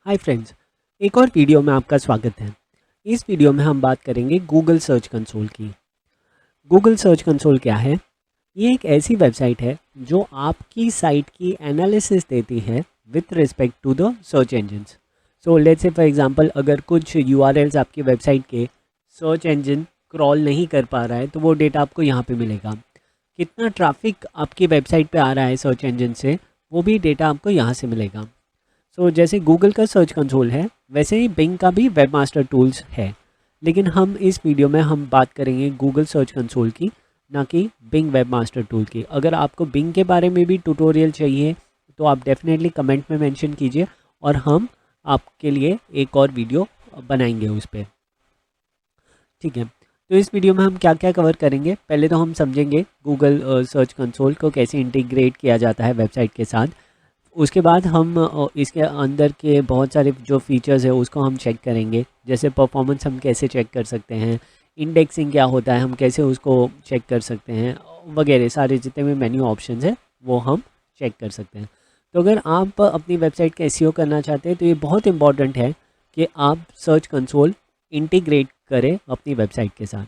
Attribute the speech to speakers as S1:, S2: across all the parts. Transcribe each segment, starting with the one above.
S1: Hi friends, एक और video में आपका स्वागत है। इस वीडियो में हम बात करेंगे गूगल सर्च कंसोल की। गूगल सर्च कंसोल क्या है? ये एक ऐसी वेबसाइट है जो आपकी साइट की एनालिसिस देती है with respect to the search engines. So let's say for example अगर कुछ यूआरएल्स आपकी वेबसाइट के सर्च इंजन क्रॉल नहीं कर पा रहा है तो वो डेटा आपको यहाँ पे मिलेगा। कितना ट्रैफिक आपकी वेबसाइट पे आ रहा है सर्च इंजन से, वो भी डेटा आपको यहाँ से मिलेगा। जैसे गूगल का सर्च कंसोल है वैसे ही बिंग का भी वेब मास्टर टूल्स है, लेकिन हम इस वीडियो में हम बात करेंगे गूगल सर्च कंसोल की, ना कि बिंग वेब मास्टर टूल की। अगर आपको बिंग के बारे में भी ट्यूटोरियल चाहिए तो आप डेफिनेटली कमेंट में मेंशन कीजिए और हम आपके लिए एक और वीडियो बनाएंगे उस पर। ठीक है, तो इस वीडियो में हम क्या क्या कवर करेंगे, पहले तो हम समझेंगे गूगल सर्च कंसोल को कैसे इंटीग्रेट किया जाता है वेबसाइट के साथ। उसके बाद हम इसके अंदर के बहुत सारे जो फीचर्स है उसको हम चेक करेंगे, जैसे परफॉर्मेंस हम कैसे चेक कर सकते हैं, इंडेक्सिंग क्या होता है हम कैसे उसको चेक कर सकते हैं, वगैरह सारे जितने भी मेन्यू ऑप्शंस हैं वो हम चेक कर सकते हैं। तो अगर आप अपनी वेबसाइट का एसईओ करना चाहते हैं तो ये बहुत इंपॉर्टेंट है कि आप सर्च कंसोल इंटीग्रेट करें अपनी वेबसाइट के साथ।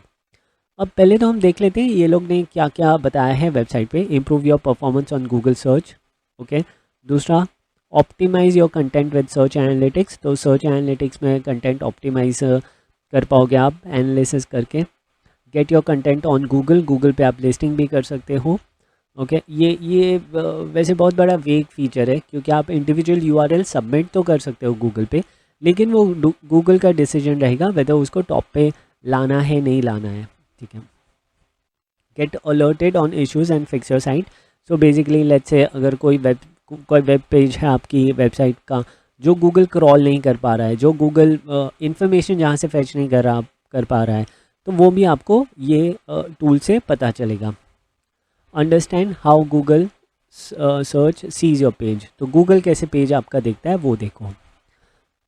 S1: अब पहले तो हम देख लेते हैं ये लोग ने क्या क्या बताया है वेबसाइट पे। Improve your performance on Google search, okay. दूसरा, optimize your content with search analytics, तो सर्च एनालिटिक्स में कंटेंट ऑप्टिमाइज कर पाओगे आप एनालिसिस करके। Get your content on Google, Google पे आप लिस्टिंग भी कर सकते हो, ओके। ये वैसे बहुत बड़ा वेग फीचर है क्योंकि आप इंडिविजुअल यूआरएल सबमिट तो कर सकते हो गूगल पे, लेकिन वो गूगल का डिसीजन रहेगा वेदर उसको टॉप पे लाना है नहीं लाना है। ठीक है। Get alerted on issues and fix your site, so basically let's say अगर कोई वेब पेज है आपकी वेबसाइट का जो गूगल क्रॉल नहीं कर पा रहा है, जो गूगल इंफॉर्मेशन जहाँ से फैच नहीं कर पा रहा है, तो वो भी आपको ये टूल से पता चलेगा। Understand how Google search sees your page, तो गूगल कैसे पेज आपका देखता है वो देखो।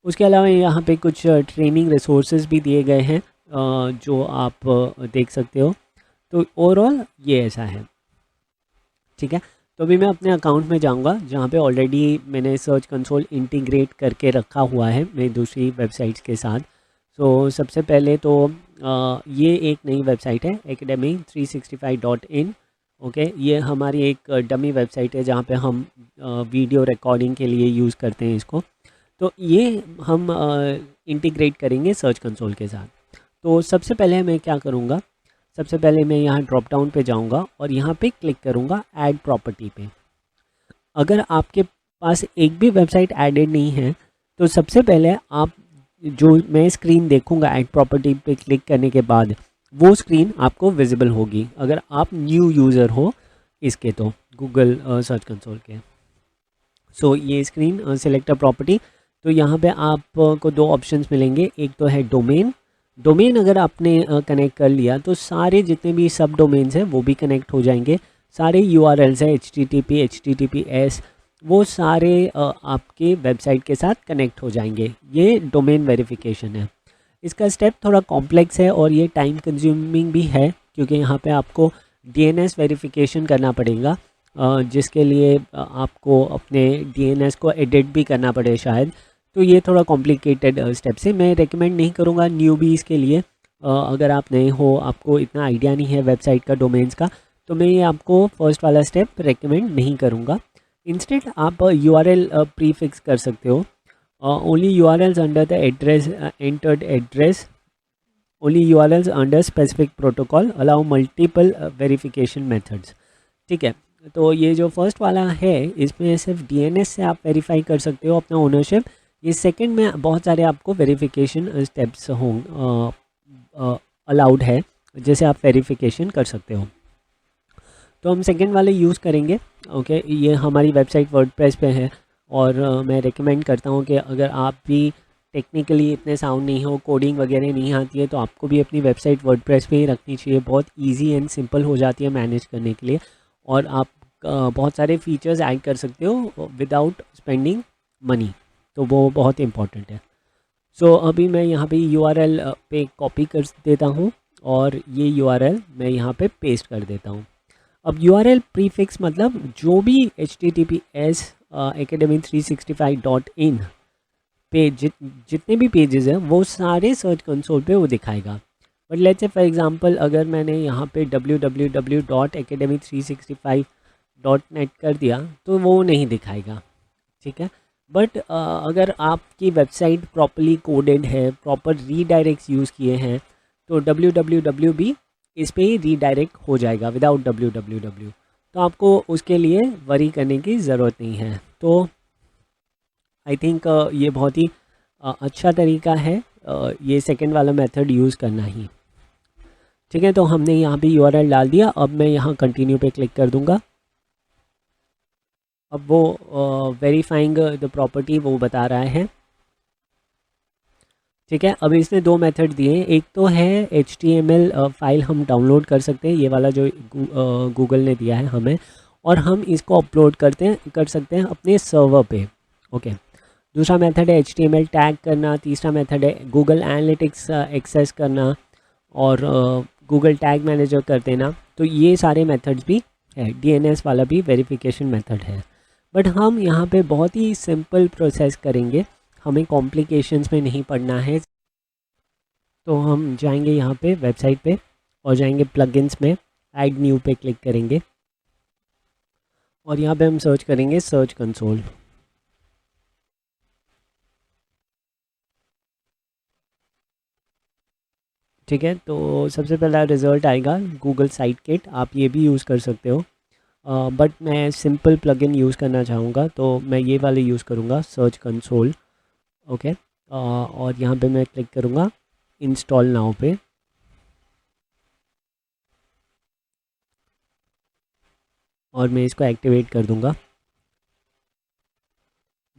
S1: उसके अलावा यहाँ पे कुछ ट्रेनिंग रिसोर्सेज भी दिए गए हैं जो आप देख सकते हो। तो ओवरऑल ये ऐसा है। ठीक है, तो अभी मैं अपने अकाउंट में जाऊंगा जहाँ पे ऑलरेडी मैंने सर्च कंसोल इंटीग्रेट करके रखा हुआ है मेरी दूसरी वेबसाइट्स के साथ। सबसे पहले तो ये एक नई वेबसाइट है academy365.in, ओके। ये हमारी एक डमी वेबसाइट है जहाँ पे हम वीडियो रिकॉर्डिंग के लिए यूज़ करते हैं इसको। तो ये हम इंटीग्रेट करेंगे सर्च कंसोल के साथ। तो सबसे पहले मैं क्या करूँगा, सबसे पहले मैं यहाँ ड्रॉप डाउन पे जाऊँगा और यहाँ पे क्लिक करूँगा ऐड प्रॉपर्टी पे। अगर आपके पास एक भी वेबसाइट एडेड नहीं है तो सबसे पहले आप जो मैं स्क्रीन देखूँगा ऐड प्रॉपर्टी पे क्लिक करने के बाद वो स्क्रीन आपको विजिबल होगी अगर आप न्यू यूज़र हो इसके, तो गूगल सर्च कंसोल के। ये स्क्रीन सिलेक्ट अ प्रॉपर्टी, तो यहाँ पे आपको दो ऑप्शंस मिलेंगे। एक तो है डोमेन, डोमेन अगर आपने कनेक्ट कर लिया तो सारे जितने भी सब डोमेन्स हैं वो भी कनेक्ट हो जाएंगे। सारे यूआरएल्स हैं HTTP HTTPS वो सारे आपके वेबसाइट के साथ कनेक्ट हो जाएंगे। ये डोमेन वेरिफिकेशन है। इसका स्टेप थोड़ा कॉम्प्लेक्स है और ये टाइम कंज्यूमिंग भी है क्योंकि यहाँ पे आपको DNS वेरिफिकेशन करना पड़ेगा, जिसके लिए आपको अपने DNS को एडिट भी करना पड़े शायद। तो ये थोड़ा कॉम्प्लिकेटेड स्टेप से मैं रेकमेंड नहीं करूँगा न्यूबीज़ के लिए। अगर आप नए हो, आपको इतना आइडिया नहीं है वेबसाइट का डोमेन्स का, तो मैं ये आपको फर्स्ट वाला स्टेप रेकमेंड नहीं करूँगा। इंस्टेड आप URL प्रीफिक्स कर सकते हो। Only URLs under the address entered address, only URLs under specific protocol allow multiple verification methods. ठीक है, तो ये जो फर्स्ट वाला है इसमें सिर्फ DNS से आप वेरीफाई कर सकते हो अपना ओनरशिप। ये सेकंड में बहुत सारे आपको वेरिफिकेशन स्टेप्स हों अलाउड है जैसे आप वेरिफिकेशन कर सकते हो। तो हम सेकंड वाले यूज़ करेंगे, ओके। ये हमारी वेबसाइट वर्डप्रेस पे है और मैं रेकमेंड करता हूँ कि अगर आप भी टेक्निकली इतने साउंड नहीं हो, कोडिंग वगैरह नहीं आती है, तो आपको भी अपनी वेबसाइट वर्डप्रेस पे ही रखनी चाहिए। बहुत इजी एंड सिंपल हो जाती है मैनेज करने के लिए और आप बहुत सारे फीचर्स ऐड कर सकते हो विदाउट स्पेंडिंग मनी, तो वो बहुत इंपॉर्टेंट है। अभी मैं यहाँ पे URL पे कॉपी कर देता हूँ और ये URL मैं यहाँ पे पेस्ट कर देता हूँ। अब URL प्रीफिक्स मतलब जो भी HTTPS academy365.in पेज जितने भी पेजेस हैं वो सारे सर्च कंसोल पे वो दिखाएगा। But let's say for example अगर मैंने यहाँ पे www.academy365.net कर दिया तो वो नहीं दिखाएगा, ठीक है। बट अगर आपकी वेबसाइट प्रॉपरली कोडेड है, प्रॉपर रीडायरेक्ट्स यूज़ किए हैं, तो www भी इस पे ही रीडायरेक्ट हो जाएगा विदाउट www। तो आपको उसके लिए वरी करने की ज़रूरत नहीं है। तो आई थिंक ये बहुत ही अच्छा तरीका है ये सेकंड वाला मेथड यूज़ करना ही, ठीक है। तो हमने यहाँ पे यूआरएल डाल दिया। अब मैं यहाँ कंटिन्यू पे क्लिक कर दूँगा। अब वो वेरीफाइंग द प्रॉपर्टी वो बता रहा है, ठीक है। अब इसने दो मेथड दिए हैं। एक तो है HTML फाइल हम डाउनलोड कर सकते हैं, ये वाला जो गूगल ने दिया है हमें, और हम इसको अपलोड कर सकते हैं अपने सर्वर पे, ओके। दूसरा मेथड है HTML टैग करना। तीसरा मेथड है गूगल एनालिटिक्स एक्सेस करना और गूगल टैग मैनेजर कर देना। तो ये सारे मेथड्स भी है। DNS वाला भी वेरिफिकेशन मेथड है। बट हम यहाँ पे बहुत ही सिंपल प्रोसेस करेंगे, हमें कॉम्प्लिकेशंस में नहीं पड़ना है। तो हम जाएंगे यहाँ पे वेबसाइट पे और जाएंगे प्लगइन्स में, ऐड न्यू पे क्लिक करेंगे और यहाँ पे हम सर्च करेंगे सर्च कंसोल। ठीक है, तो सबसे पहला रिज़ल्ट आएगा गूगल साइट किट। आप ये भी यूज़ कर सकते हो, बट मैं सिंपल प्लगइन यूज़ करना चाहूँगा तो मैं ये वाले यूज़ करूँगा, सर्च कंसोल, ओके। और यहाँ पे मैं क्लिक करूँगा इंस्टॉल नाउ पे। और मैं इसको एक्टिवेट कर दूँगा।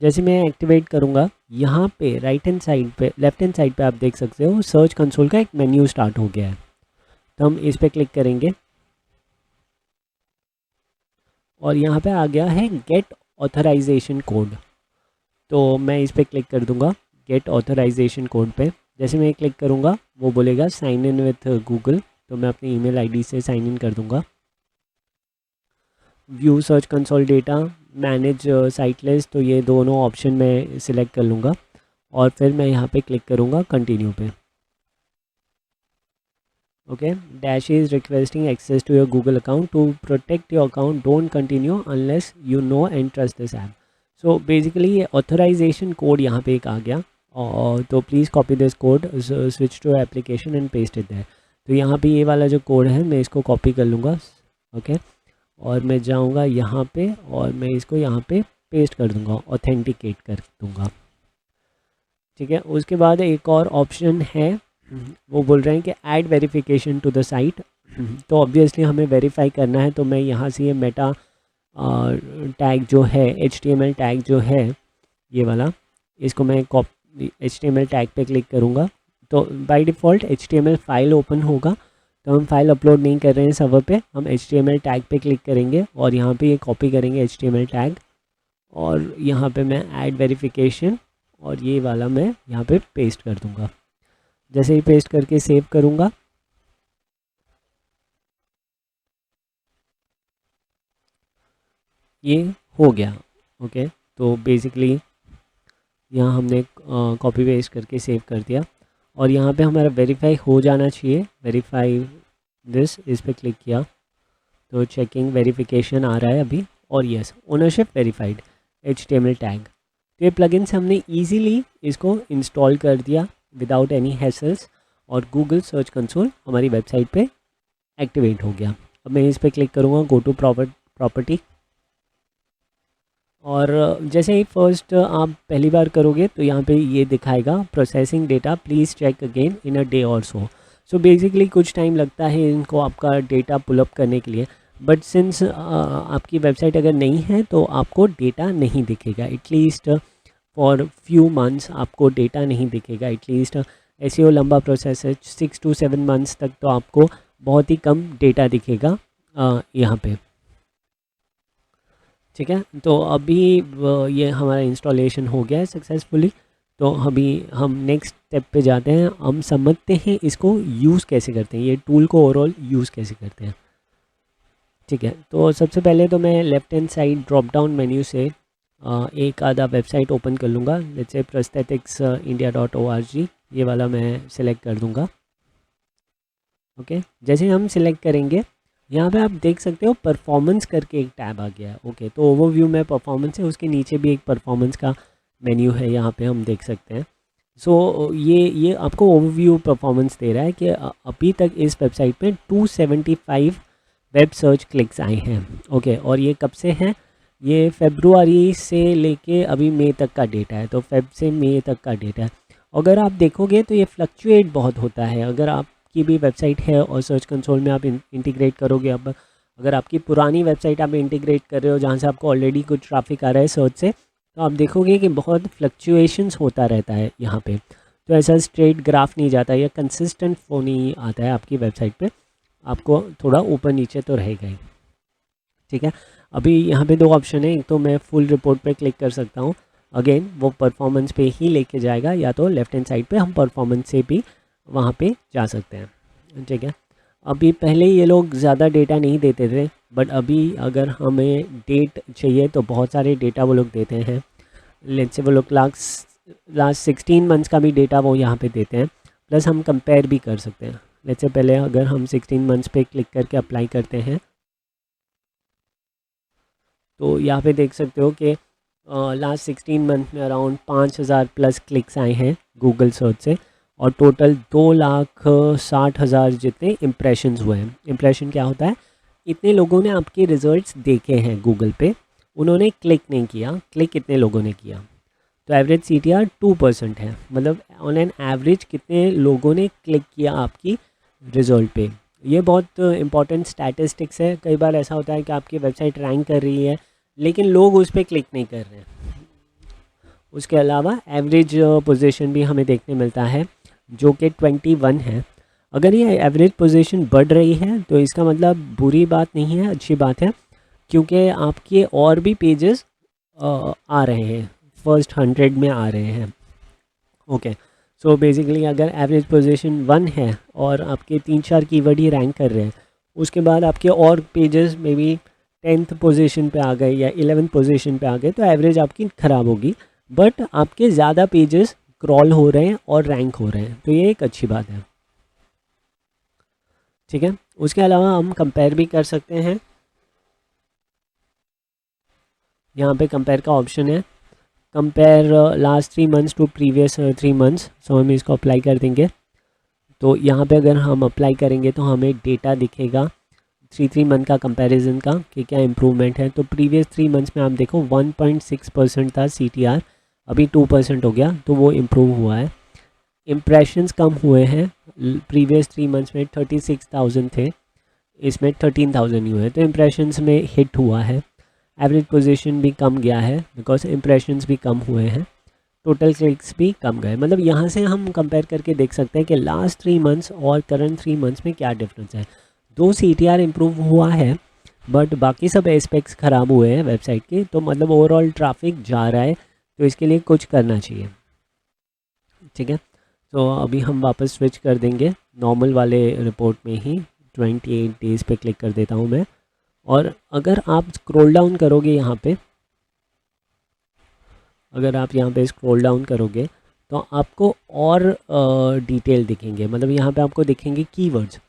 S1: जैसे मैं एक्टिवेट करूँगा यहाँ पे राइट हैंड साइड पे, लेफ्ट हैंड साइड पे आप देख सकते हो सर्च कंसोल का एक मेन्यू स्टार्ट हो गया है। तो हम इस पर क्लिक करेंगे और यहाँ पे आ गया है गेट ऑथराइजेशन कोड। तो मैं इस पर क्लिक कर दूँगा गेट ऑथराइजेशन कोड पे। जैसे मैं क्लिक करूँगा वो बोलेगा साइन इन विथ गूगल, तो मैं अपनी ईमेल आईडी से साइन इन कर दूँगा। View search console data, manage site list, तो ये दोनों ऑप्शन मैं सिलेक्ट कर लूँगा और फिर मैं यहाँ पे क्लिक करूँगा कंटिन्यू पे, okay. Dash is requesting access to your Google account to protect your account, don't continue unless you know and trust this app. So basically ये ऑथराइजेशन कोड यहाँ पे एक आ गया, और तो please copy this code, switch to application and paste it there. तो यहाँ पे ये वाला जो कोड है मैं इसको कॉपी कर लूँगा, ओके। और मैं जाऊँगा यहाँ पे और मैं इसको यहाँ पे पेस्ट कर दूँगा, ऑथेंटिकेट कर दूँगा, ठीक है। उसके बाद एक और ऑप्शन है, वो बोल रहे हैं कि add verification to the site. तो ऑब्वियसली हमें वेरीफाई करना है, तो मैं यहाँ से ये मेटा टैग जो है, HTML टैग जो है ये वाला, इसको मैं HTML टैग पे क्लिक करूँगा तो by default HTML file open होगा। तो हम फाइल अपलोड नहीं कर रहे हैं सर्वर पे, हम HTML टैग पे क्लिक करेंगे और यहाँ पे ये कॉपी करेंगे HTML टैग, और यहाँ पे मैं ऐड वेरिफिकेशन और ये वाला मैं यहाँ पे पेस्ट कर दूँगा। जैसे ही पेस्ट करके सेव करूँगा, ये हो गया, ओके। तो बेसिकली यहाँ हमने कॉपी पेस्ट करके सेव कर दिया और यहाँ पे हमारा वेरीफाई हो जाना चाहिए। वेरीफाई दिस, इस पर क्लिक किया तो चेकिंग वेरिफिकेशन आ रहा है अभी, और yes ownership verified HTML tag. तो ये प्लगइन से हमने इजीली इसको इंस्टॉल कर दिया विदाउट एनी हैसल्स, और गूगल सर्च कंसोल हमारी वेबसाइट पे एक्टिवेट हो गया। अब मैं इस पर क्लिक करूँगा गो टू प्रॉपर्टी, और जैसे ही फर्स्ट आप पहली बार करोगे तो यहाँ पे ये दिखाएगा processing data, please check again in a day or so. So basically कुछ टाइम लगता है इनको आपका डेटा पुलअप करने के लिए, बट सिंस आपकी वेबसाइट अगर नहीं है तो आपको डेटा नहीं दिखेगा, एटलीस्ट फॉर फ्यू मंथ्स आपको डेटा नहीं दिखेगा। एटलीस्ट SEO लंबा प्रोसेस है, 6 to 7 मंथ्स तक तो आपको बहुत ही कम डेटा दिखेगा यहाँ पे, ठीक है। तो अभी ये हमारा इंस्टॉलेशन हो गया है सक्सेसफुली। तो अभी हम नेक्स्ट स्टेप पे जाते हैं, हम समझते हैं इसको यूज़ कैसे करते हैं, ये टूल को ओवरऑल यूज़ कैसे करते हैं, ठीक है। तो सबसे पहले तो मैं left hand side drop down menu से एक आधा वेबसाइट ओपन कर लूँगा, लेट्स से prostheticsindia.org, ये वाला मैं सिलेक्ट कर दूँगा। ओके, जैसे हम सिलेक्ट करेंगे यहाँ पे आप देख सकते हो परफॉर्मेंस करके एक टैब आ गया है। ओके, तो ओवरव्यू में परफॉर्मेंस है, उसके नीचे भी एक परफॉर्मेंस का मेन्यू है, यहाँ पे हम देख सकते हैं। सो ये आपको ओवरव्यू परफॉर्मेंस दे रहा है कि अभी तक इस वेबसाइट पे 275 वेब सर्च क्लिक्स आए हैं। ओके, और ये कब से हैं? ये फरवरी से लेके अभी मई तक का डेटा है, तो फेब से मई तक का डेटा है। अगर आप देखोगे तो ये फ्लक्चुएट बहुत होता है। अगर आपकी भी वेबसाइट है और सर्च कंसोल में आप इंटीग्रेट करोगे, अब अगर आपकी पुरानी वेबसाइट आप इंटीग्रेट कर रहे हो जहाँ से आपको ऑलरेडी कुछ ट्रैफिक आ रहा है सर्च से, तो आप देखोगे कि बहुत फ्लक्चुएशंस होता रहता है यहाँ पे। तो ऐसा स्ट्रेट ग्राफ नहीं जाता या कंसिस्टेंट फ्लो नहीं आता है आपकी वेबसाइट पे, आपको थोड़ा ऊपर नीचे तो रहेगा ही। ठीक है, अभी यहाँ पे दो ऑप्शन है, एक तो मैं फुल रिपोर्ट पे क्लिक कर सकता हूँ, अगेन वो परफॉर्मेंस पे ही लेके जाएगा, या तो लेफ्ट हैंड साइड पे हम परफॉर्मेंस से भी वहाँ पे जा सकते हैं। ठीक है, अभी पहले ये लोग ज़्यादा डेटा नहीं देते थे, बट अभी अगर हमें डेट चाहिए तो बहुत सारे डेटा वो लोग देते हैं। लेट्स से वो लोग लास्ट 16 मंथ्स का भी डेटा वो यहाँ पे देते हैं, प्लस हम कंपेयर भी कर सकते हैं। लेट्स से पहले अगर हम 16 मंथ्स पे क्लिक करके अप्लाई करते हैं, तो यहाँ पे देख सकते हो कि लास्ट 16 मंथ में अराउंड 5000 प्लस क्लिक्स आए हैं गूगल सर्च से, और टोटल 2,60,000 जितने इम्प्रेशंस हुए हैं। इम्प्रेशन क्या होता है? इतने लोगों ने आपके रिजल्ट्स देखे हैं गूगल पे, उन्होंने क्लिक नहीं किया, क्लिक इतने लोगों ने किया। तो एवरेज CTR 2% है, मतलब ऑन एन एवरेज कितने लोगों ने क्लिक किया आपकी रिजल्ट पे। ये बहुत इंपॉर्टेंट स्टैटिस्टिक्स है। कई बार ऐसा होता है कि आपकी वेबसाइट रैंक कर रही है लेकिन लोग उस पर क्लिक नहीं कर रहे हैं। उसके अलावा एवरेज पोजीशन भी हमें देखने मिलता है जो कि 21 है। अगर ये एवरेज पोजीशन बढ़ रही है तो इसका मतलब बुरी बात नहीं है, अच्छी बात है, क्योंकि आपके और भी पेजेस आ रहे हैं, फर्स्ट 100 में आ रहे हैं। ओके, सो बेसिकली अगर एवरेज पोजीशन 1 है और आपके 3-4 कीवर्ड ही रैंक कर रहे हैं, उसके बाद आपके और pages may be 10th position पे आ गए या 11th पोजीशन पे आ गए, तो एवरेज आपकी ख़राब होगी। बट आपके ज़्यादा पेजेस क्रॉल हो रहे हैं और रैंक हो रहे हैं, तो ये एक अच्छी बात है। ठीक है, उसके अलावा हम कंपेयर भी कर सकते हैं। यहाँ पे कंपेयर का ऑप्शन है, compare last 3 months to previous 3 months. So हम इसको अप्लाई कर देंगे। तो यहाँ पे अगर हम अप्लाई करेंगे तो हमें डेटा दिखेगा 3 मंथ का कंपैरिजन का कि क्या इम्प्रूवमेंट है। तो प्रीवियस 3 मंथ्स में आप देखो 1.6% था CTR, अभी 2% हो गया, तो वो इम्प्रूव हुआ है। इम्प्रेशंस कम हुए हैं, प्रीवियस 3 मंथ्स में 36,000 थे, इसमें 13,000 ही हुए, तो इम्प्रेशंस में हिट हुआ है। एवरेज पोजीशन भी कम गया है बिकॉज इम्प्रेशंस भी कम हुए हैं, टोटल क्लिक्स भी कम गए। मतलब यहाँ से हम कंपेयर करके देख सकते हैं कि लास्ट 3 मंथ्स और करंट 3 मंथ्स में क्या डिफरेंस है। 2 CTR इम्प्रूव हुआ है, बट बाकी सब एस्पेक्ट्स ख़राब हुए हैं वेबसाइट के, तो मतलब ओवरऑल ट्रैफिक जा रहा है, तो इसके लिए कुछ करना चाहिए। ठीक है, तो अभी हम वापस स्विच कर देंगे नॉर्मल वाले रिपोर्ट में ही, 28 डेज़ पे क्लिक कर देता हूँ मैं। और अगर आप स्क्रॉल डाउन करोगे यहाँ पे, अगर आप यहाँ पे स्क्रॉल डाउन करोगे तो आपको और डिटेल दिखेंगे। मतलब यहाँ पे आपको दिखेंगे keywords,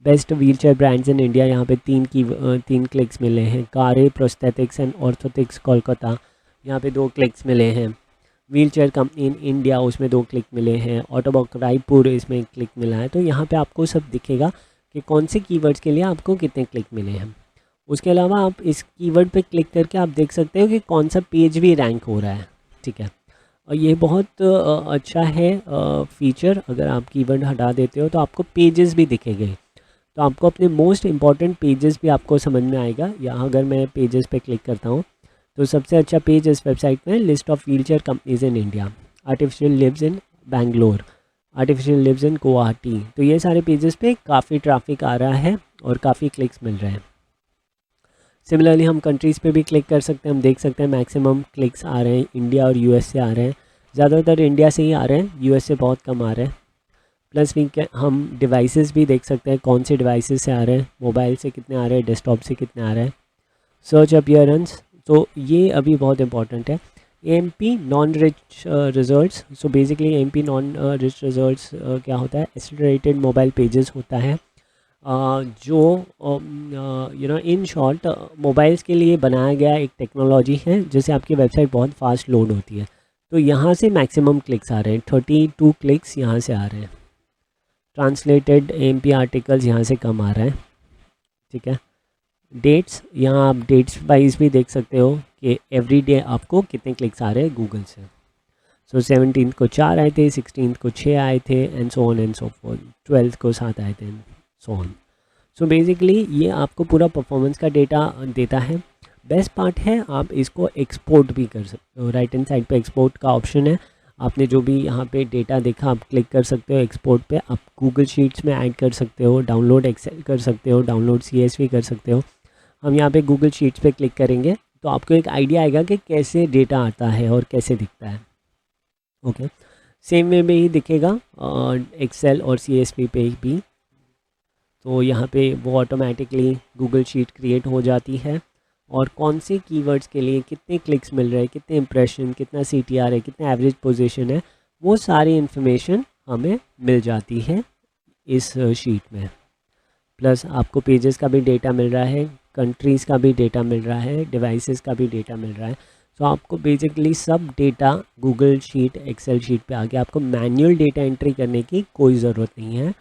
S1: best wheelchair brands in India, यहाँ पे 3 क्लिक्स मिले हैं। कारे प्रोस्थेटिक्स एंड ऑर्थोटिक्स कोलकाता, यहाँ पे 2 क्लिक्स मिले हैं। व्हीलचेयर कंपनी इन इंडिया, उसमें 2 क्लिक मिले हैं। ऑटोबॉक रायपुर, इसमें 1 क्लिक मिला है। तो यहाँ पे आपको सब दिखेगा कि कौन से कीवर्ड्स के लिए आपको कितने क्लिक मिले हैं। उसके अलावा आप इस कीवर्ड पे क्लिक करके आप देख सकते हो कि कौन सा पेज भी रैंक हो रहा है। ठीक है, और ये बहुत अच्छा है फीचर। अगर आप कीवर्ड हटा देते हो तो आपको पेजेस भी दिखेंगे, तो आपको अपने मोस्ट इम्पॉर्टेंट पेजेस भी आपको समझ में आएगा। यहाँ अगर मैं पेजेस पे क्लिक करता हूँ तो सबसे अच्छा पेज इस वेबसाइट में list of wheelchair companies in India, artificial lives in Bangalore, artificial lives in Guwahati. तो ये सारे पेजेस पे काफ़ी ट्रैफिक आ रहा है और काफ़ी क्लिक्स मिल रहे हैं। सिमिलरली हम कंट्रीज़ पे भी क्लिक कर सकते हैं। हम देख सकते हैं मैक्सिमम क्लिक्स आ रहे हैं इंडिया और US से आ रहे हैं, ज़्यादातर इंडिया से ही आ रहे हैं, US से बहुत कम आ रहे हैं। प्लस हम डिवाइसेस भी देख सकते हैं कौन से डिवाइसेस से आ रहे हैं, मोबाइल से कितने आ रहे हैं, डेस्कटॉप से कितने आ रहे हैं। सर्च अपीयरेंस तो ये अभी बहुत इंपॉर्टेंट है। AMP non rich results. So basically AMP non rich results क्या होता है, एक्सेलरेटेड मोबाइल पेजेस होता है, जो इन शॉर्ट मोबाइल्स के लिए बनाया गया एक टेक्नोलॉजी है जिससे आपकी वेबसाइट बहुत फास्ट लोड होती है। तो यहाँ से मैक्सिमम क्लिक्स आ रहे हैं, 32 क्लिक्स यहाँ से आ रहे हैं। ट्रांसलेटेड AMP आर्टिकल्स यहाँ से कम आ रहा है, ठीक है। डेट्स, यहाँ आप डेट्स वाइज भी देख सकते हो कि एवरी डे आपको कितने क्लिक्स आ रहे हैं गूगल से। सो 17 को 4 आए थे, 16 को 6 आए थे, and so on and so fourth, 12 को 7 आए थे, सो ऑन। सो बेसिकली ये आपको पूरा परफॉर्मेंस का डेटा देता है। बेस्ट पार्ट है आप इसको एक्सपोर्ट भी कर सकते हो। राइट हैंड साइड पे एक्सपोर्ट का ऑप्शन है। आपने जो भी यहाँ पे डेटा देखा आप क्लिक कर सकते हो एक्सपोर्ट पे। आप गूगल शीट्स में ऐड कर सकते हो, डाउनलोड एक्सेल कर सकते हो, डाउनलोड CSV कर सकते हो। हम यहाँ पे गूगल शीट्स पे क्लिक करेंगे तो आपको एक आइडिया आएगा कि कैसे डेटा आता है और कैसे दिखता है। ओके, सेम वे में ही दिखेगा एक्सेल और CSV पे भी। तो यहाँ पे वो ऑटोमेटिकली गूगल शीट क्रिएट हो जाती है, और कौन से कीवर्ड्स के लिए कितने क्लिक्स मिल रहे हैं, कितने इंप्रेशन, कितना CTR है, कितना एवरेज पोजीशन है, वो सारी इन्फॉर्मेशन हमें मिल जाती है इस शीट में। प्लस आपको पेजेस का भी डेटा मिल रहा है, कंट्रीज़ का भी डेटा मिल रहा है, डिवाइसेस का भी डेटा मिल रहा है। तो आपको बेसिकली सब data Google sheet, excel sheet पे आके आपको मैनुअल डेटा एंट्री करने की कोई ज़रूरत नहीं है।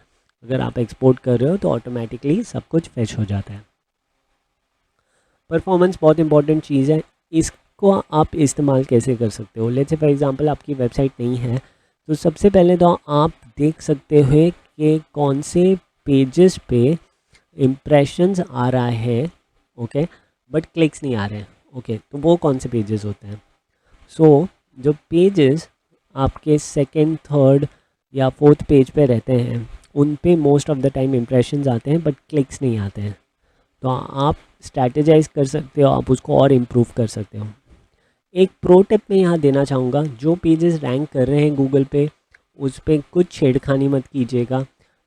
S1: अगर आप एक्सपोर्ट कर रहे हो तो ऑटोमेटिकली सब कुछ फैच हो जाता है। परफॉर्मेंस बहुत इंपॉर्टेंट चीज़ है। इसको आप इस्तेमाल कैसे कर सकते हो, लेट्स से फॉर एग्जांपल आपकी वेबसाइट नहीं है, तो सबसे पहले तो आप देख सकते हो कि कौन से पेजेस पे इम्प्रेशंस आ रहा है, ओके, बट क्लिक्स नहीं आ रहे हैं। ओके, तो वो कौन से पेजेस होते हैं। सो जो पेजेस आपके सेकंड, थर्ड या फोर्थ पेज पे रहते हैं उन पे most of the time impressions आते हैं बट क्लिक्स नहीं आते हैं। तो आप स्ट्रैटेजाइज कर सकते हो, आप उसको और इम्प्रूव कर सकते हो। एक प्रो टिप मैं यहाँ देना चाहूँगा, जो पेजेस रैंक कर रहे हैं गूगल पे उस पर कुछ छेड़खानी मत कीजिएगा।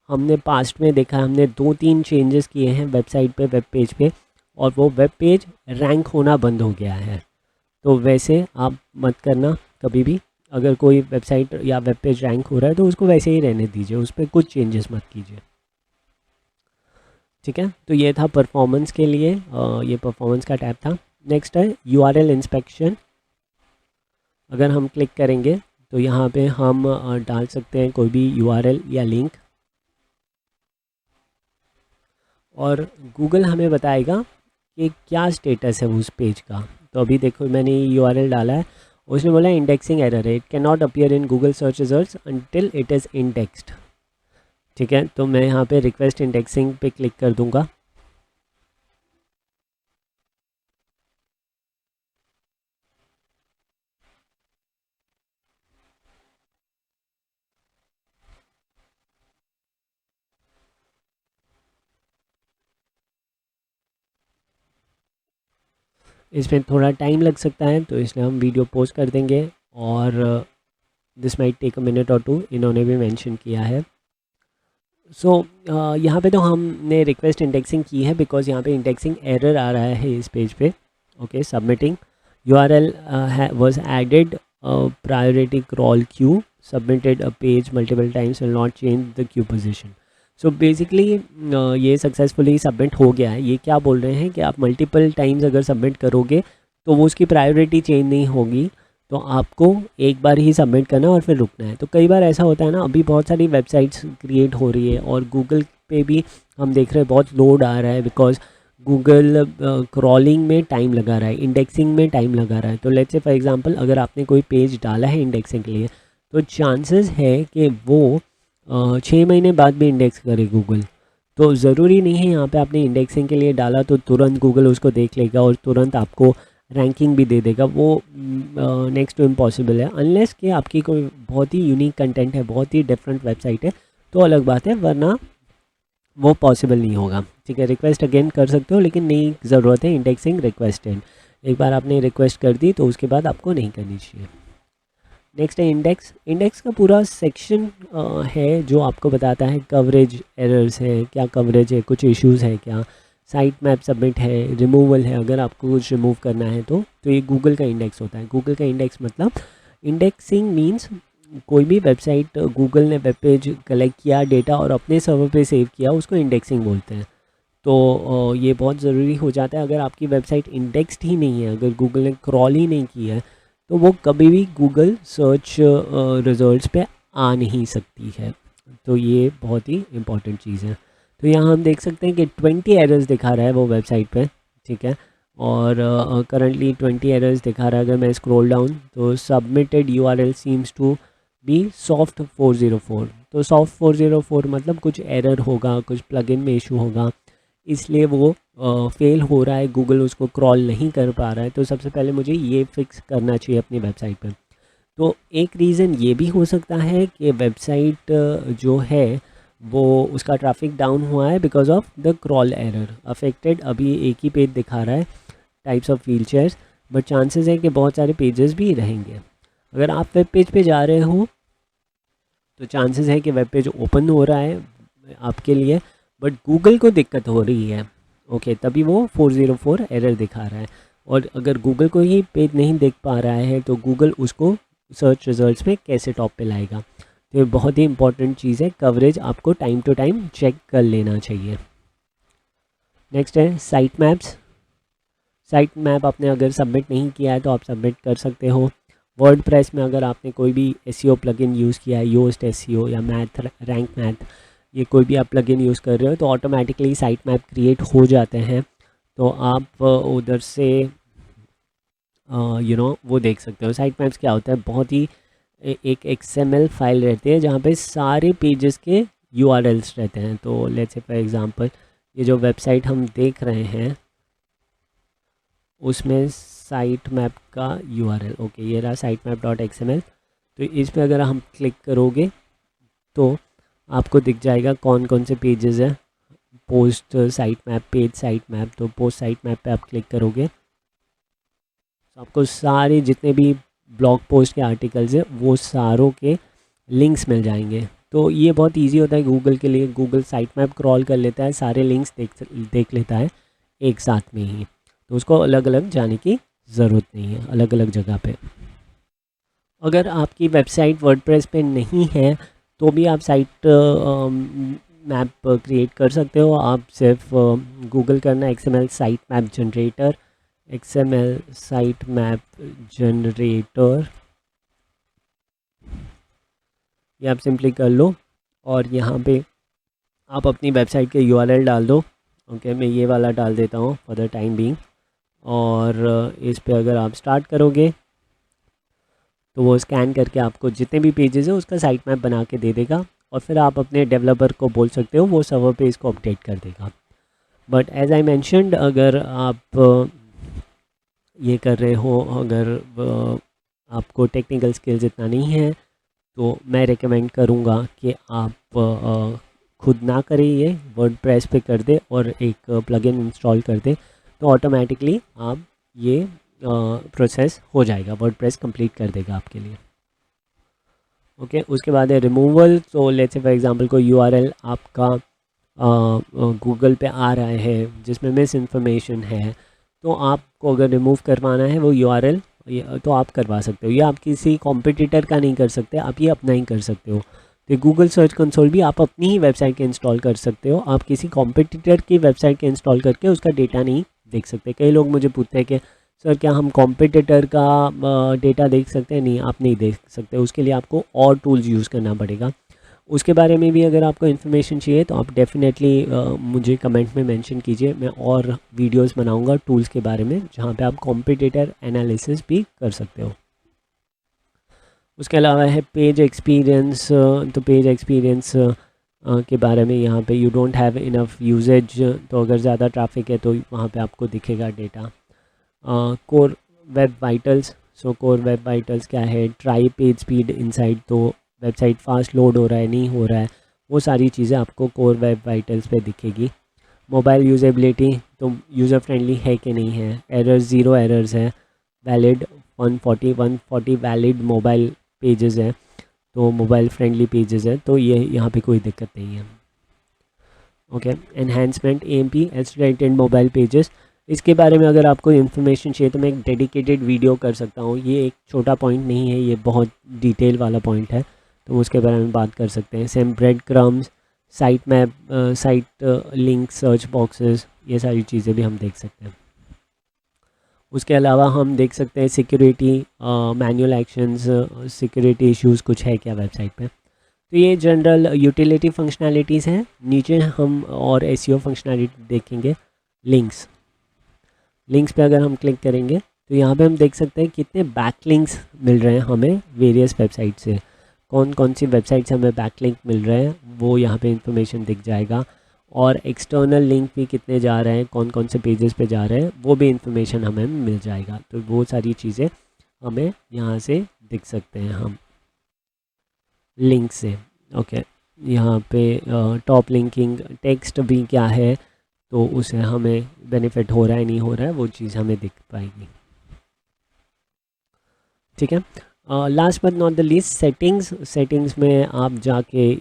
S1: हमने पास्ट में देखा, हमने 2-3 चेंजेस किए हैं वेबसाइट पे, वेब पेज पे, और वो वेब पेज रैंक होना बंद हो गया है। तो वैसे आप मत करना कभी भी। अगर कोई वेबसाइट या वेब पेज रैंक हो रहा है तो उसको वैसे ही रहने दीजिए, उस पर कुछ चेंजेस मत कीजिए, ठीक है। तो ये था परफॉर्मेंस के लिए, ये परफॉर्मेंस का टैब था। नेक्स्ट है URL इंस्पेक्शन। अगर हम क्लिक करेंगे तो यहाँ पे हम डाल सकते हैं कोई भी URL या लिंक, और गूगल हमें बताएगा कि क्या स्टेटस है उस पेज का। तो अभी देखो मैंने URL डाला है, उसने बोला इंडेक्सिंग एरर है, it can not appear in Google search results until it is indexed, ठीक है। तो मैं यहाँ पे रिक्वेस्ट इंडेक्सिंग पे क्लिक कर दूँगा। इसमें थोड़ा टाइम लग सकता है तो इसलिए हम वीडियो पोस्ट कर देंगे, और this might take a minute or 2, इन्होंने भी मेंशन किया है। सो यहाँ पे तो हमने रिक्वेस्ट इंडेक्सिंग की है बिकॉज यहाँ पे इंडेक्सिंग एरर आ रहा है इस पेज पे। Okay, submitting URL was added priority crawl queue, submitted a page multiple times will not change the queue position. So basically ये सक्सेसफुली सबमिट हो गया है। ये क्या बोल रहे हैं कि आप मल्टीपल टाइम्स अगर सबमिट करोगे तो वो उसकी प्रायोरिटी चेंज नहीं होगी, तो आपको एक बार ही सबमिट करना और फिर रुकना है। तो कई बार ऐसा होता है ना, अभी बहुत सारी वेबसाइट्स क्रिएट हो रही है और गूगल पे भी हम देख रहे हैं बहुत लोड आ रहा है बिकॉज गूगल क्रॉलिंग में टाइम लगा रहा है, इंडेक्सिंग में टाइम लगा रहा है। तो लेट्स से फॉर एग्जांपल अगर आपने कोई पेज डाला है इंडेक्सिंग के लिए तो चांसेस है कि वो 6 महीने बाद भी इंडेक्स करे गूगल। तो ज़रूरी नहीं है यहाँ पे आपने इंडेक्सिंग के लिए डाला तो तुरंत गूगल उसको देख लेगा और तुरंत आपको रैंकिंग भी दे देगा। वो नेक्स्ट टू इम्पॉसिबल है, अनलेस कि आपकी कोई बहुत ही यूनिक कंटेंट है, बहुत ही डिफरेंट वेबसाइट है, तो अलग बात है, वरना वो पॉसिबल नहीं होगा, ठीक है। रिक्वेस्ट अगेन कर सकते हो लेकिन नहीं ज़रूरत है इंडेक्सिंग रिक्वेस्टेड। एक बार आपने रिक्वेस्ट कर दी तो उसके बाद आपको नहीं करनी चाहिए। नेक्स्ट है इंडेक्स। इंडेक्स का पूरा सेक्शन है जो आपको बताता है कवरेज एरर्स है क्या, कवरेज है, कुछ इश्यूज़ है क्या, साइट मैप सबमिट है, रिमूवल है, अगर आपको कुछ रिमूव करना है तो ये गूगल का इंडेक्स होता है। गूगल का इंडेक्स मतलब इंडेक्सिंग मीन्स कोई भी वेबसाइट गूगल ने वेब पेज कलेक्ट किया डेटा और अपने सर्वर पे सेव किया, उसको इंडेक्सिंग बोलते हैं। तो ये बहुत ज़रूरी हो जाता है। अगर आपकी वेबसाइट इंडेक्स्ड ही नहीं है, अगर गूगल ने क्रॉल ही नहीं की है, तो वो कभी भी गूगल सर्च रिजल्ट्स पे आ नहीं सकती है। तो ये बहुत ही इम्पॉर्टेंट चीज़ है। तो यहाँ हम देख सकते हैं कि 20 एरर्स दिखा रहा है वो वेबसाइट पे, ठीक है। और करंटली 20 एरर्स दिखा रहा है। अगर मैं स्क्रॉल डाउन तो submitted URL seems to be soft 404। तो सॉफ्ट 404 मतलब कुछ एरर होगा, कुछ प्लगइन में इशू होगा, इसलिए वो फेल हो रहा है, गूगल उसको क्रॉल नहीं कर पा रहा है। तो सबसे पहले मुझे ये फिक्स करना चाहिए अपनी वेबसाइट पर। तो एक रीज़न ये भी हो सकता है कि वेबसाइट जो है वो उसका ट्रैफिक डाउन हुआ है because of the crawl error affected. अभी एक ही पेज दिखा रहा है types of wheelchairs, but chances है कि बहुत सारे पेजेस भी रहेंगे। अगर आप वेब पेज पे जा रहे हो तो चांसेस है कि वेब पेज ओपन हो रहा है आपके लिए, बट गूगल को दिक्कत हो रही है, ओके, तभी वो 404 एरर दिखा रहा है। और अगर गूगल को ही पेज नहीं देख पा रहा है तो गूगल उसको सर्च रिजल्ट्स में कैसे टॉप पे लाएगा। तो ये बहुत ही इंपॉर्टेंट चीज़ है, कवरेज आपको टाइम टू टाइम चेक कर लेना चाहिए। नेक्स्ट है साइट मैप्स। साइट मैप आपने अगर सबमिट नहीं किया है तो आप सबमिट कर सकते हो। वर्डप्रेस में अगर आपने कोई भी एसईओ प्लगइन यूज़ किया है, योस्ट एसईओ या मैथ रैंक मैथ, ये कोई भी आप प्लगइन यूज़ कर रहे हो तो ऑटोमेटिकली साइट मैप क्रिएट हो जाते हैं। तो आप उधर से वो देख सकते हो। साइट मैप्स क्या होता है, बहुत ही एक XML फाइल रहती है जहाँ पे सारे पेजेस के URLs रहते हैं। तो लेट्स से फॉर एग्जांपल ये जो वेबसाइट हम देख रहे हैं उसमें साइट मैप का URL, ओके, ये रहा साइट मैप .xml। तो इस पर अगर हम क्लिक करोगे तो आपको दिख जाएगा कौन कौन से पेजेस हैं। Post site map, page site map, तो पोस्ट साइट मैप पे आप क्लिक करोगे तो आपको सारे जितने भी ब्लॉग पोस्ट के आर्टिकल्स हैं वो सारों के लिंक्स मिल जाएंगे। तो ये बहुत इजी होता है गूगल के लिए। गूगल साइट मैप क्रॉल कर लेता है, सारे लिंक्स देख लेता है एक साथ में ही, तो उसको अलग अलग जाने की ज़रूरत नहीं है, अलग अलग जगह पे। अगर आपकी वेबसाइट वर्डप्रेस पे नहीं है तो भी आप साइट मैप क्रिएट कर सकते हो। आप सिर्फ गूगल करना XML site map generator, XML site map generator, ये आप सिंपली कर लो और यहाँ पे आप अपनी वेबसाइट के URL डाल दो। ओके, मैं ये वाला डाल देता हूँ फॉर द टाइम बीइंग। और इस पे अगर आप स्टार्ट करोगे तो वो स्कैन करके आपको जितने भी पेजेस है उसका साइट मैप बना के दे देगा और फिर आप अपने डेवलपर को बोल सकते हो, वो सर्वर पे इसको अपडेट कर देगा। बट एज आई मैंशनड, अगर आप ये कर रहे हो, अगर आपको टेक्निकल स्किल्स इतना नहीं है तो मैं रिकमेंड करूँगा कि आप खुद ना करें, ये वर्डप्रेस पे कर दे और एक प्लगइन इंस्टॉल कर दे तो ऑटोमेटिकली आप ये प्रोसेस हो जाएगा, वर्डप्रेस कंप्लीट कर देगा आपके लिए। ओके, उसके बाद है रिमूवल। तो लेट्स से फॉर एग्जांपल कोई URL आपका गूगल पे आ रहा है जिसमें मिस इन्फॉर्मेशन है, तो आपको अगर रिमूव करवाना है वो URL तो आप करवा सकते हो। ये आप किसी कॉम्पिटिटर का नहीं कर सकते, आप ये अपना ही कर सकते हो। तो गूगल सर्च कंसोल भी आप अपनी ही वेबसाइट के इंस्टॉल कर सकते हो, आप किसी कॉम्पिटिटर की वेबसाइट के इंस्टॉल करके उसका डेटा नहीं देख सकते। कई लोग मुझे पूछते हैं कि सर क्या हम कॉम्पिटिटर का डेटा देख सकते हैं? नहीं, आप नहीं देख सकते, उसके लिए आपको और टूल्स यूज़ करना पड़ेगा। उसके बारे में भी अगर आपको इन्फॉर्मेशन चाहिए तो आप डेफिनेटली मुझे कमेंट में मेंशन कीजिए, मैं और वीडियोस बनाऊंगा टूल्स के बारे में जहाँ पे आप कॉम्पिटिटर एनालिसिस भी कर सकते हो। उसके अलावा है पेज एक्सपीरियंस। तो पेज एक्सपीरियंस के बारे में यहाँ पे you don't have enough usages, तो अगर ज़्यादा ट्रैफिक है तो वहाँ पे आपको दिखेगा data. Core web vitals. So core web vitals क्या है, ट्राई पेज स्पीड इनसाइड, तो वेबसाइट फास्ट लोड हो रहा है नहीं हो रहा है, वो सारी चीज़ें आपको कोर वेब वाइटल्स पे दिखेगी। मोबाइल यूजेबिलिटी, तो यूज़र फ्रेंडली है कि नहीं है, एरर्स 0 एरर्स है, वैलिड 140 वैलिड मोबाइल पेजेस हैं, तो मोबाइल फ्रेंडली पेजेस है, तो ये यहाँ पे कोई दिक्कत नहीं है। Okay, enhancement AMP accelerated mobile pages, इसके बारे में अगर आपको इन्फॉर्मेशन चाहिए तो मैं एक डेडिकेटेड वीडियो कर सकता हूँ। ये एक छोटा पॉइंट नहीं है, ये बहुत डिटेल वाला पॉइंट है, तो उसके बारे में बात कर सकते हैं। Same bread crumbs, site map, site link, search boxes, ये सारी चीज़ें भी हम देख सकते हैं। उसके अलावा हम देख सकते हैं security, manual actions, security issues कुछ है क्या वेबसाइट पे। तो ये जनरल यूटिलिटी फंक्शनैलिटीज़ हैं। नीचे हम और एसईओ फंक्शनैलिटी देखेंगे। लिंक्स, लिंक्स पे अगर हम क्लिक करेंगे तो यहाँ पे हम देख सकते हैं कितने बैकलिंक्स मिल रहे हैं हमें वेरियस वेबसाइट से, कौन कौन सी वेबसाइट से हमें बैकलिंक मिल रहे हैं वो यहाँ पे इंफॉर्मेशन दिख जाएगा। और एक्सटर्नल लिंक भी कितने जा रहे हैं, कौन कौन से पेजेस पे जा रहे हैं, वो भी इंफॉर्मेशन हमें मिल जाएगा। तो वो सारी चीज़ें हमें यहाँ से दिख सकते हैं हम लिंक से। ओके, यहाँ पे टॉप लिंकिंग, टेक्स्ट भी क्या है तो उसे हमें बेनिफिट हो रहा है नहीं हो रहा है वो चीज़ हमें दिख पाएगी। ठीक है, last but not the least settings. Settings में आप जाके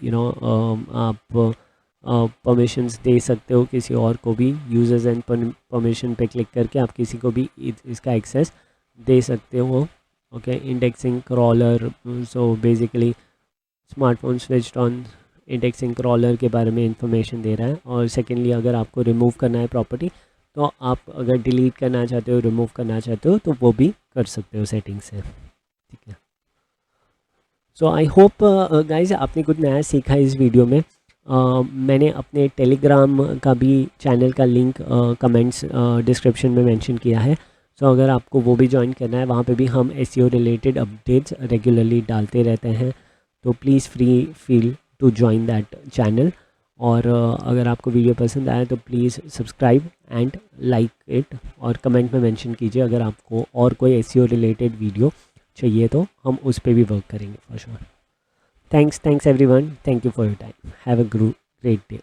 S1: आप परमिशंस दे सकते हो किसी और को भी। यूजर्स एंड परमिशन पे क्लिक करके आप किसी को भी इसका एक्सेस दे सकते हो। Okay, indexing crawler, so basically smartphone switched on, indexing crawler के बारे में इंफॉर्मेशन दे रहा है। और सेकेंडली अगर आपको रिमूव करना है प्रॉपर्टी, तो आप अगर डिलीट करना चाहते हो, रिमूव करना चाहते हो तो वो भी कर सकते हो सेटिंग से। ठीक है, सो आई होप गाइज आपने कुछ नया सीखा इस वीडियो में। मैंने अपने टेलीग्राम का भी चैनल का लिंक कमेंट्स डिस्क्रिप्शन में मेंशन किया है। सो अगर आपको वो भी ज्वाइन करना है, वहाँ पे भी हम एसईओ रिलेटेड अपडेट्स रेगुलरली डालते रहते हैं, तो please feel to join that channel. और अगर आपको वीडियो पसंद आए तो please subscribe and like it, और कमेंट में मेंशन कीजिए अगर आपको और कोई एसईओ रिलेटेड वीडियो चाहिए तो हम उस पर भी वर्क करेंगे for sure. Thanks everyone, thank you for your time, have a great day.